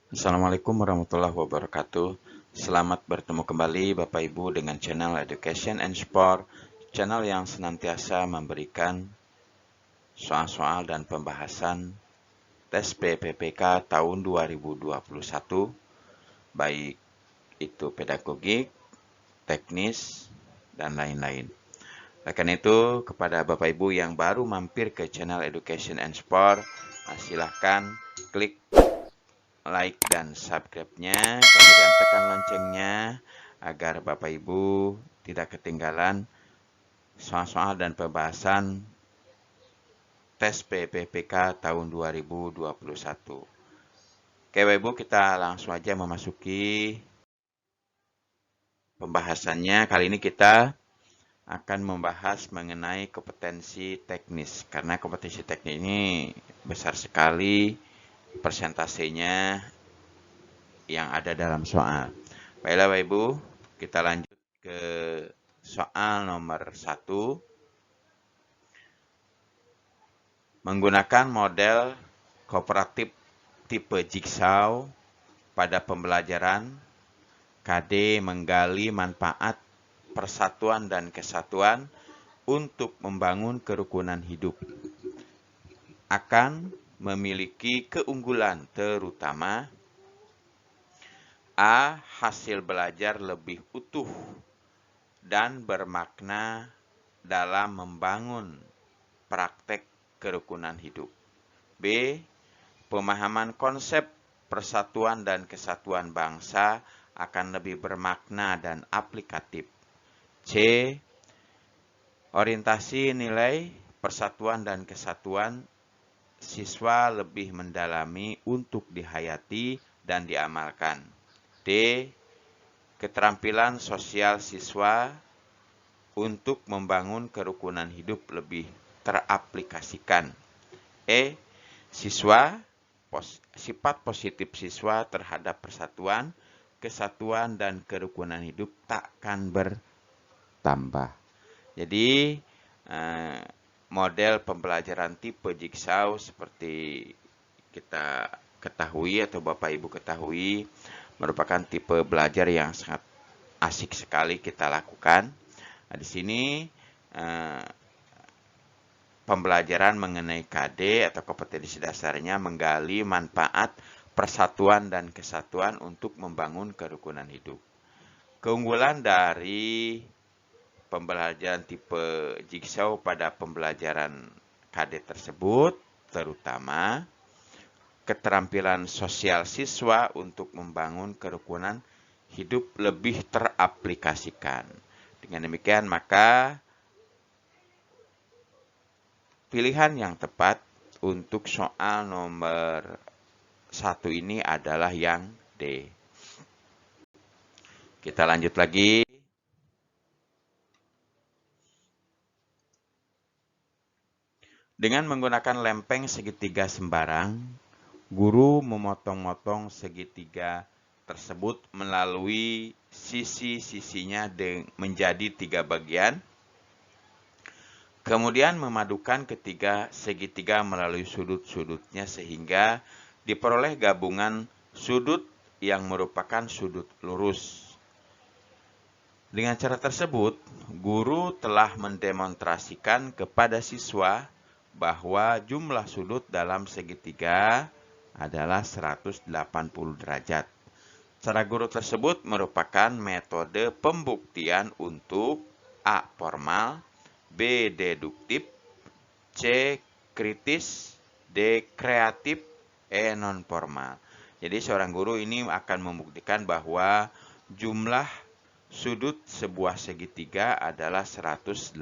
Assalamualaikum warahmatullahi wabarakatuh. Selamat bertemu kembali Bapak Ibu dengan channel Education and Sport, channel yang senantiasa memberikan soal-soal dan pembahasan tes PPPK tahun 2021, baik itu pedagogik, teknis, dan lain-lain. Oleh karena itu, kepada Bapak Ibu yang baru mampir ke channel Education and Sport, silahkan klik like dan subscribe-nya, kemudian tekan loncengnya agar Bapak Ibu tidak ketinggalan soal-soal dan pembahasan tes PPPK tahun 2021. Oke, Bapak Ibu, kita langsung aja memasuki pembahasannya. Kali ini kita akan membahas mengenai kompetensi teknis, karena kompetensi teknis ini besar sekali persentasenya yang ada dalam soal. Baiklah Bapak Ibu, kita lanjut ke soal nomor 1. Menggunakan model kooperatif tipe jigsaw pada pembelajaran, KD menggali manfaat persatuan dan kesatuan untuk membangun kerukunan hidup. Akan memiliki keunggulan terutama A. Hasil belajar lebih utuh dan bermakna dalam membangun praktek kerukunan hidup. B. Pemahaman konsep persatuan dan kesatuan bangsa akan lebih bermakna dan aplikatif. C. Orientasi nilai persatuan dan kesatuan siswa lebih mendalami untuk dihayati dan diamalkan. D. Keterampilan sosial siswa untuk membangun kerukunan hidup lebih teraplikasikan. E. Sifat positif siswa terhadap persatuan, kesatuan, dan kerukunan hidup takkan bertambah. Jadi, model pembelajaran tipe jigsaw seperti kita ketahui atau Bapak Ibu ketahui merupakan tipe belajar yang sangat asik sekali kita lakukan. Nah, di sini pembelajaran mengenai KD atau kompetensi dasarnya menggali manfaat persatuan dan kesatuan untuk membangun kerukunan hidup. Keunggulan dari pembelajaran tipe jigsaw pada pembelajaran KD tersebut terutama keterampilan sosial siswa untuk membangun kerukunan hidup lebih teraplikasikan. Dengan demikian, maka pilihan yang tepat untuk soal nomor 1 ini adalah yang D. Kita lanjut lagi. Dengan menggunakan lempeng segitiga sembarang, guru memotong-motong segitiga tersebut melalui sisi-sisinya menjadi 3 bagian. Kemudian memadukan ketiga segitiga melalui sudut-sudutnya sehingga diperoleh gabungan sudut yang merupakan sudut lurus. Dengan cara tersebut, guru telah mendemonstrasikan kepada siswa bahwa jumlah sudut dalam segitiga adalah 180 derajat. Cara guru tersebut merupakan metode pembuktian untuk A. Formal, B. Deduktif, C. Kritis, D. Kreatif, E. Non-formal. Jadi seorang guru ini akan membuktikan bahwa jumlah sudut sebuah segitiga adalah 180.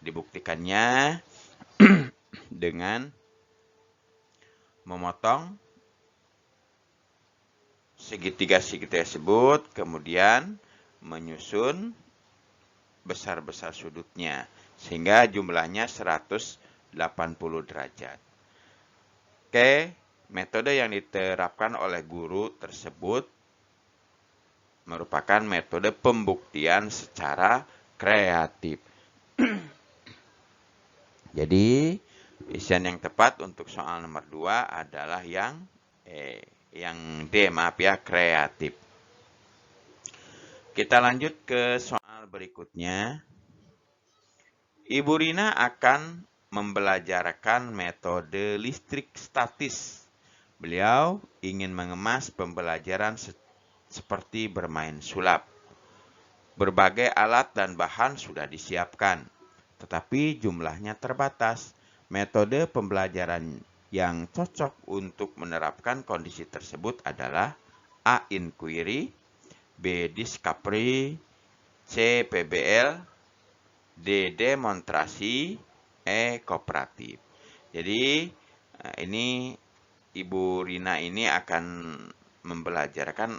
Dibuktikannya dengan memotong segitiga-segitiga tersebut, kemudian menyusun besar-besar sudutnya, sehingga jumlahnya 180 derajat. Oke, metode yang diterapkan oleh guru tersebut merupakan metode pembuktian secara kreatif. Jadi, pilihan yang tepat untuk soal nomor 2 adalah yang E, Yang D, maaf ya, kreatif. Kita lanjut ke soal berikutnya. Ibu Rina akan membelajarkan metode listrik statis. Beliau ingin mengemas pembelajaran seperti bermain sulap. Berbagai alat dan bahan sudah disiapkan, tetapi jumlahnya terbatas. Metode pembelajaran yang cocok untuk menerapkan kondisi tersebut adalah A. Inquiry, B. Discovery, C. PBL, D. Demonstrasi, E. Kooperatif. Jadi ini Ibu Rina ini akan membelajarkan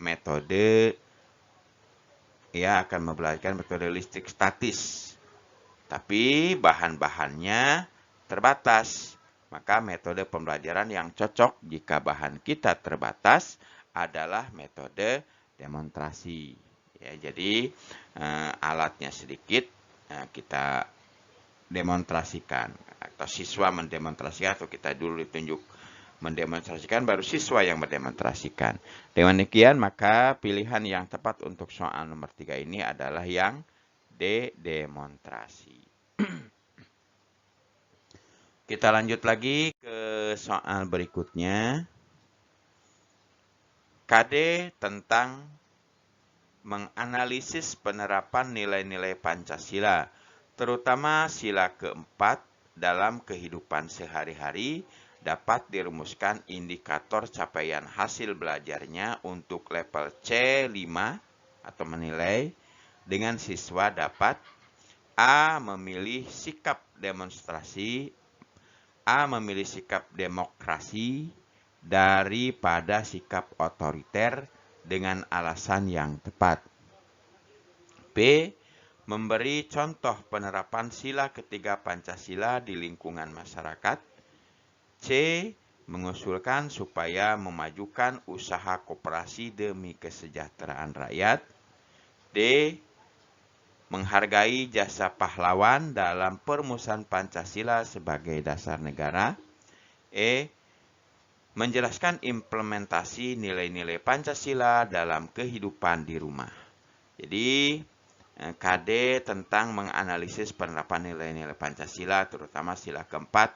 metode listrik statis. Tapi bahan-bahannya terbatas. Maka metode pembelajaran yang cocok jika bahan kita terbatas adalah metode demonstrasi. Ya, jadi alatnya sedikit, kita demonstrasikan. Atau siswa mendemonstrasikan, atau kita dulu ditunjuk mendemonstrasikan, baru siswa yang mendemonstrasikan. Dengan demikian, maka pilihan yang tepat untuk soal nomor 3 ini adalah yang D, demonstrasi. Kita lanjut lagi ke soal berikutnya. KD tentang menganalisis penerapan nilai-nilai Pancasila, terutama sila keempat dalam kehidupan sehari-hari, dapat dirumuskan indikator capaian hasil belajarnya untuk level C5 atau menilai dengan siswa dapat A. Memilih sikap demonstrasi, A. Memilih sikap demokrasi daripada sikap otoriter dengan alasan yang tepat. B. Memberi contoh penerapan sila ketiga Pancasila di lingkungan masyarakat. C. Mengusulkan supaya memajukan usaha koperasi demi kesejahteraan rakyat. D. Menghargai jasa pahlawan dalam perumusan Pancasila sebagai dasar negara. E. Menjelaskan implementasi nilai-nilai Pancasila dalam kehidupan di rumah. Jadi, KD tentang menganalisis penerapan nilai-nilai Pancasila, terutama sila keempat,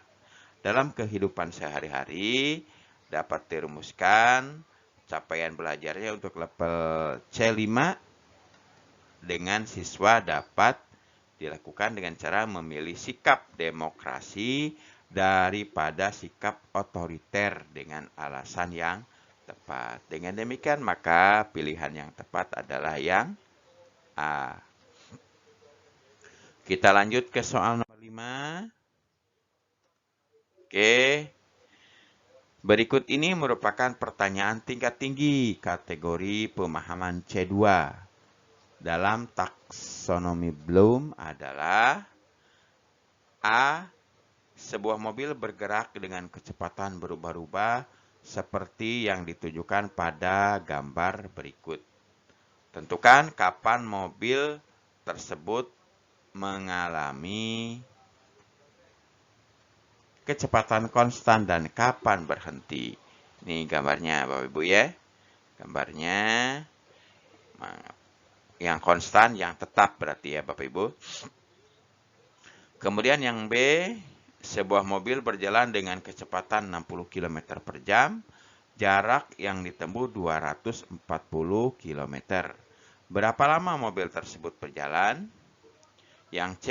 dalam kehidupan sehari-hari, dapat dirumuskan capaian belajarnya untuk level C5 dengan siswa dapat dilakukan dengan cara memilih sikap demokrasi daripada sikap otoriter dengan alasan yang tepat. Dengan demikian, maka pilihan yang tepat adalah yang A. Kita lanjut ke soal nomor 5. Oke. Berikut ini merupakan pertanyaan tingkat tinggi kategori pemahaman C2. Dalam taksonomi Bloom adalah A. Sebuah mobil bergerak dengan kecepatan berubah-ubah seperti yang ditunjukkan pada gambar berikut. Tentukan kapan mobil tersebut mengalami kecepatan konstan dan kapan berhenti. Ini gambarnya Bapak Ibu ya. Gambarnya yang konstan, yang tetap berarti ya Bapak Ibu. Kemudian yang B, sebuah mobil berjalan dengan kecepatan 60 km per jam, jarak yang ditempuh 240 km. Berapa lama mobil tersebut berjalan? Yang C,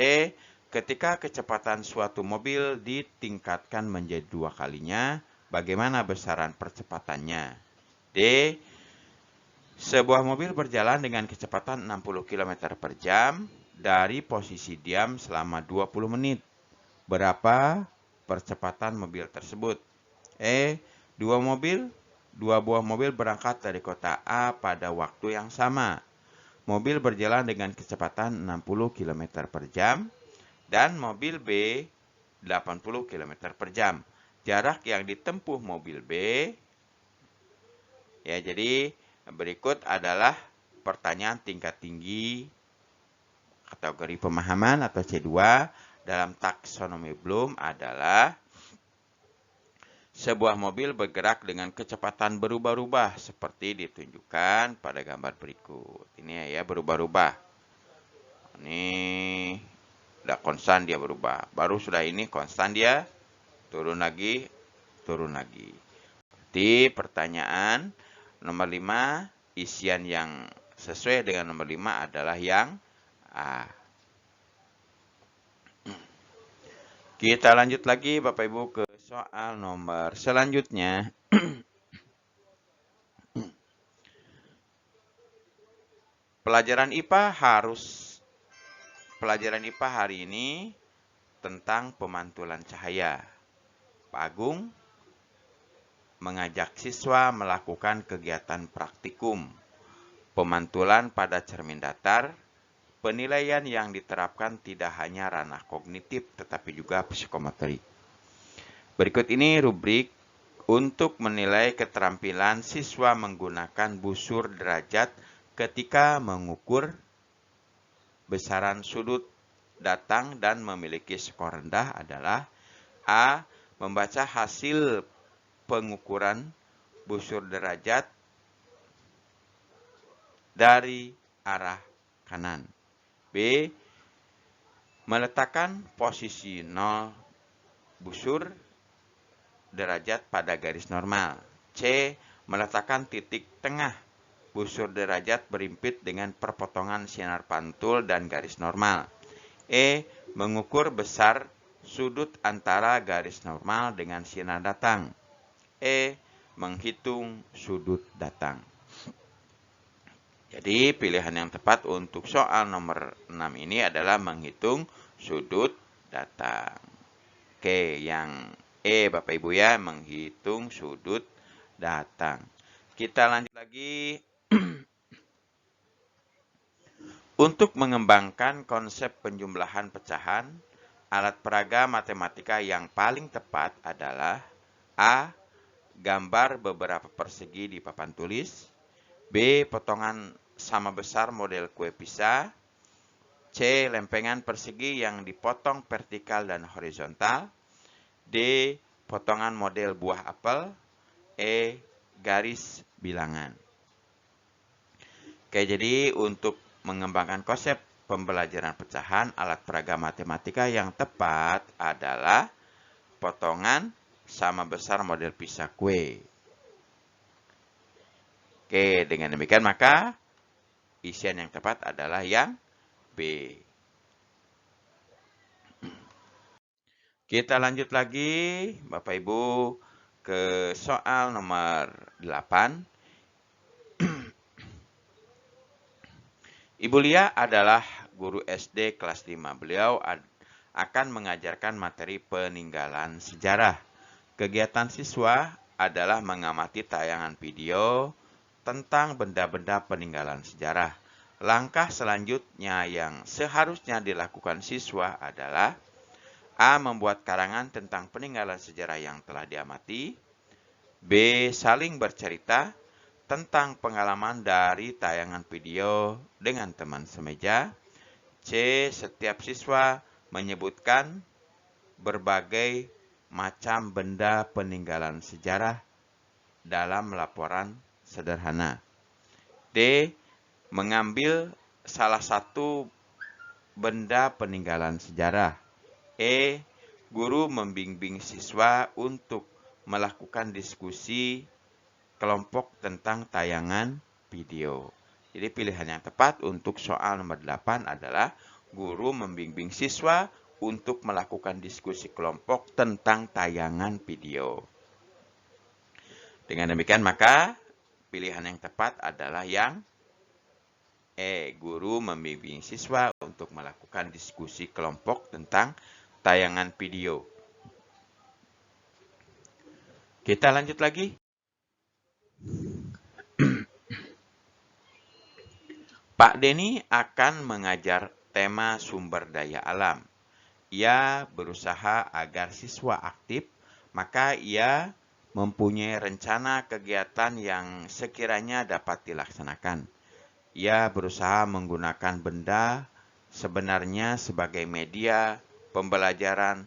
ketika kecepatan suatu mobil ditingkatkan menjadi 2 kalinya, bagaimana besaran percepatannya? D, sebuah mobil berjalan dengan kecepatan 60 km per jam dari posisi diam selama 20 menit. Berapa percepatan mobil tersebut? E. Dua buah mobil berangkat dari kota A pada waktu yang sama. Mobil berjalan dengan kecepatan 60 km per jam dan mobil B 80 km per jam. Jarak yang ditempuh mobil B, ya jadi berikut adalah pertanyaan tingkat tinggi kategori pemahaman atau C2 dalam taksonomi Bloom adalah Sebuah mobil bergerak dengan kecepatan berubah-ubah seperti ditunjukkan pada gambar berikut. Ini ya berubah-ubah. Ini udah konstan dia berubah. Baru sudah ini konstan dia turun lagi, turun lagi. Di pertanyaan nomor 5, isian yang sesuai dengan nomor 5 adalah yang A. Kita lanjut lagi Bapak Ibu ke soal nomor selanjutnya. Pelajaran IPA hari ini tentang pemantulan cahaya. Pak Agung mengajak siswa melakukan kegiatan praktikum pemantulan pada cermin datar. Penilaian yang diterapkan tidak hanya ranah kognitif tetapi juga psikomotorik. Berikut ini rubrik untuk menilai keterampilan siswa menggunakan busur derajat ketika mengukur besaran sudut datang dan memiliki skor rendah adalah A. Membaca hasil pengukuran busur derajat dari arah kanan. B. Meletakkan posisi 0 busur derajat pada garis normal. C. Meletakkan titik tengah busur derajat berimpit dengan perpotongan sinar pantul dan garis normal. E. Mengukur besar sudut antara garis normal dengan sinar datang. E. Menghitung sudut datang. Jadi pilihan yang tepat untuk soal nomor 6 ini adalah menghitung sudut datang. Oke, yang E Bapak Ibu ya, menghitung sudut datang. Kita lanjut lagi. Untuk mengembangkan konsep penjumlahan pecahan, alat peraga matematika yang paling tepat adalah A. Gambar beberapa persegi di papan tulis. B. Potongan sama besar model kue pisah. C. Lempengan persegi yang dipotong vertikal dan horizontal. D. Potongan model buah apel. E. Garis bilangan. Oke, jadi untuk mengembangkan konsep pembelajaran pecahan, alat peraga matematika yang tepat adalah potongan sama besar model pisah kue. Oke, dengan demikian maka isian yang tepat adalah yang B. Kita lanjut lagi, Bapak Ibu, ke soal nomor 8. Ibu Lia adalah guru SD kelas 5. Beliau akan mengajarkan materi peninggalan sejarah. Kegiatan siswa adalah mengamati tayangan video tentang benda-benda peninggalan sejarah. Langkah selanjutnya yang seharusnya dilakukan siswa adalah A. Membuat karangan tentang peninggalan sejarah yang telah diamati. B. Saling bercerita tentang pengalaman dari tayangan video dengan teman semeja. C. Setiap siswa menyebutkan berbagai macam benda peninggalan sejarah dalam laporan sederhana. D. Mengambil salah satu benda peninggalan sejarah. E. Guru membimbing siswa untuk melakukan diskusi kelompok tentang tayangan video. Jadi pilihan yang tepat untuk soal nomor 8 adalah guru membimbing siswa untuk melakukan diskusi kelompok tentang tayangan video. Dengan demikian maka pilihan yang tepat adalah yang E. Guru membimbing siswa untuk melakukan diskusi kelompok tentang tayangan video. Kita lanjut lagi. Pak Denny akan mengajar tema sumber daya alam. Ia berusaha agar siswa aktif, maka ia mempunyai rencana kegiatan yang sekiranya dapat dilaksanakan. Ia berusaha menggunakan benda sebenarnya sebagai media pembelajaran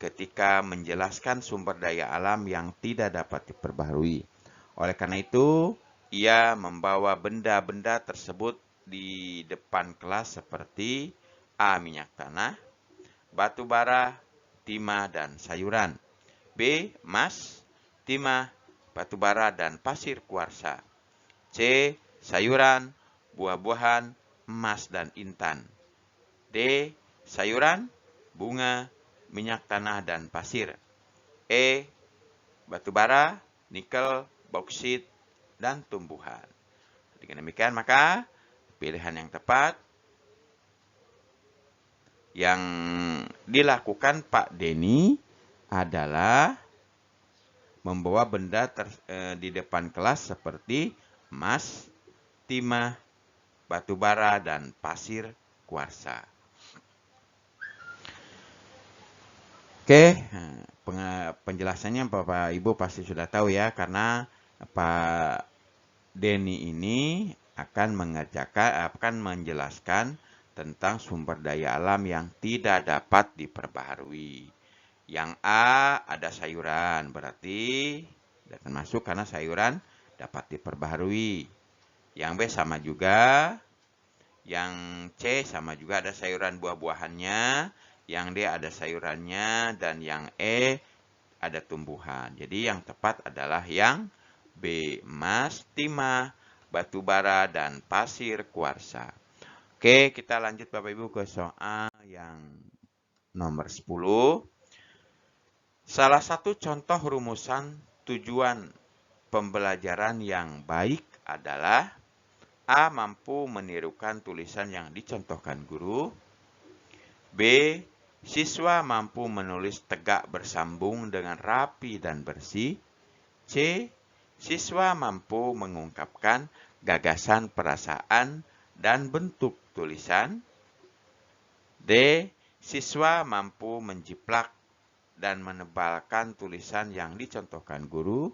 ketika menjelaskan sumber daya alam yang tidak dapat diperbaharui. Oleh karena itu, ia membawa benda-benda tersebut di depan kelas seperti A. Minyak tanah, batu bara, timah, dan sayuran. B. Emas, timah, batu bara, dan pasir kuarsa. C. Sayuran, buah-buahan, emas, dan intan. D. Sayuran, bunga, minyak tanah, dan pasir. E. Batu bara, nikel, bauksit, dan tumbuhan. Dengan demikian maka pilihan yang tepat yang dilakukan Pak Denny adalah membawa benda di depan kelas seperti emas, timah, batu bara, dan pasir kuarsa. Oke, penjelasannya Bapak Ibu pasti sudah tahu ya, karena Pak Denny ini akan menjelaskan tentang sumber daya alam yang tidak dapat diperbaharui. Yang A ada sayuran, berarti termasuk karena sayuran dapat diperbaharui. Yang B sama juga. Yang C sama juga, ada sayuran buah-buahannya. Yang D ada sayurannya. Dan yang E ada tumbuhan. Jadi yang tepat adalah yang B, emas, timah, batu bara, dan pasir kuarsa. Oke, kita lanjut Bapak Ibu ke soal yang nomor 10. Salah satu contoh rumusan tujuan pembelajaran yang baik adalah A. Mampu menirukan tulisan yang dicontohkan guru. B. Siswa mampu menulis tegak bersambung dengan rapi dan bersih. C. Siswa mampu mengungkapkan gagasan, perasaan, dan bentuk tulisan. D. Siswa mampu menjiplak dan menebalkan tulisan yang dicontohkan guru.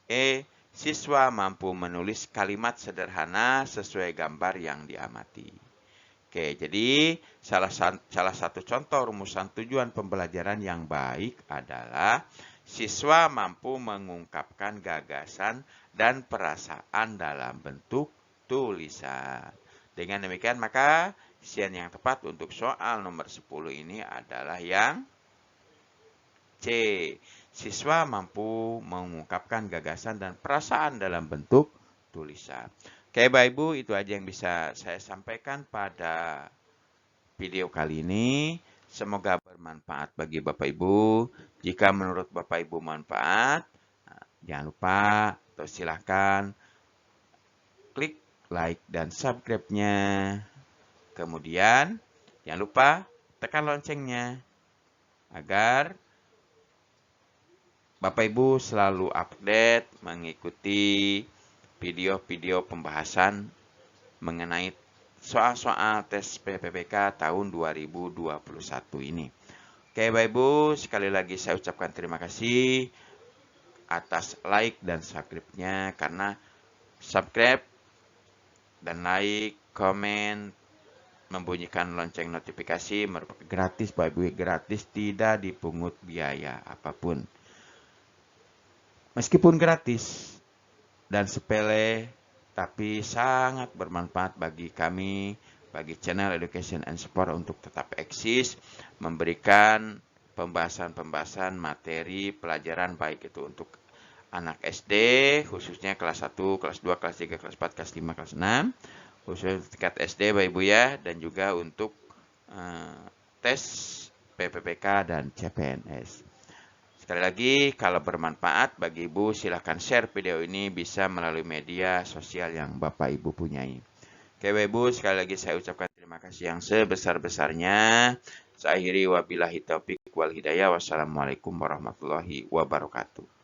E. Siswa mampu menulis kalimat sederhana sesuai gambar yang diamati. Oke, jadi salah satu contoh rumusan tujuan pembelajaran yang baik adalah siswa mampu mengungkapkan gagasan dan perasaan dalam bentuk tulisan. Dengan demikian maka isian yang tepat untuk soal nomor 10 ini adalah yang C. Siswa mampu mengungkapkan gagasan dan perasaan dalam bentuk tulisan. Oke, Bapak Ibu, itu aja yang bisa saya sampaikan pada video kali ini. Semoga bermanfaat bagi Bapak Ibu. Jika menurut Bapak Ibu manfaat, jangan lupa atau silahkan klik like dan subscribe-nya. Kemudian, jangan lupa tekan loncengnya agar Bapak Ibu selalu update mengikuti video-video pembahasan mengenai soal-soal tes PPPK tahun 2021 ini. Oke Bapak Ibu, sekali lagi saya ucapkan terima kasih atas like dan subscribe-nya, karena subscribe dan like, komen, membunyikan lonceng notifikasi merupakan gratis Bapak Ibu, gratis, tidak dipungut biaya apapun. Meskipun gratis dan sepele, tapi sangat bermanfaat bagi kami, bagi channel Education and Sport untuk tetap eksis, memberikan pembahasan-pembahasan materi pelajaran baik itu untuk anak SD, khususnya kelas 1, kelas 2, kelas 3, kelas 4, kelas 5, kelas 6, khususnya tingkat SD Bapak Ibu ya, dan juga untuk tes PPPK dan CPNS. Sekali lagi, kalau bermanfaat bagi Ibu, silakan share video ini bisa melalui media sosial yang Bapak Ibu punyai. Oke Bapak Ibu, sekali lagi saya ucapkan terima kasih yang sebesar-besarnya. Saya akhiri wabillahi taufik wal hidayah. Wassalamualaikum warahmatullahi wabarakatuh.